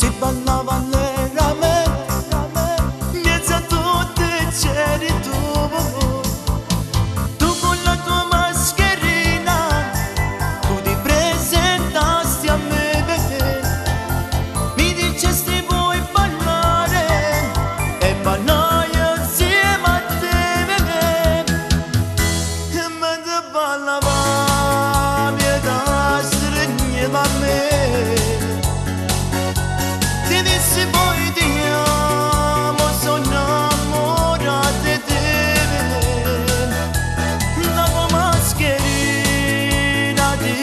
e ballava veramente, miezza tutte c'eri tu, con la tua mascherina, tu ti presentasti a me, mi dicesti vuoi ballare e ballai insieme a te, e mentre ballavamo e da stringeva a me. Ti dissi poi ti amo, sono innamorata di te. La tua mascherina ti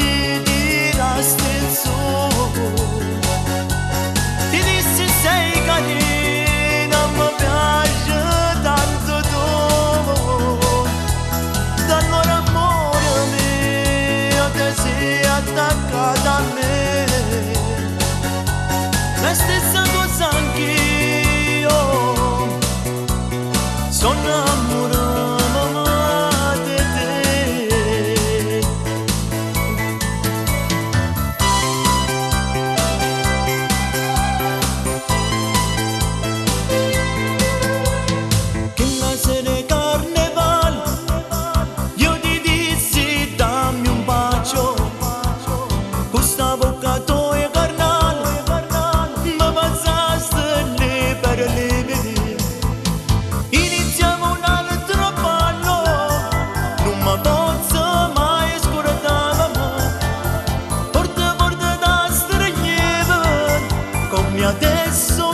dirasti il suo. Ti dissi sei carina, mi piace tanto tu. Da allora amore mio, te sei attaccata a me. La stessa cosa anch'io, sono innamorata di te. Che la sera carnevale io ti dissi dammi un bacio, questa bocca tua iniziamo un altro ballo, non mi posso mai scordare, forte forte da stringere, come adesso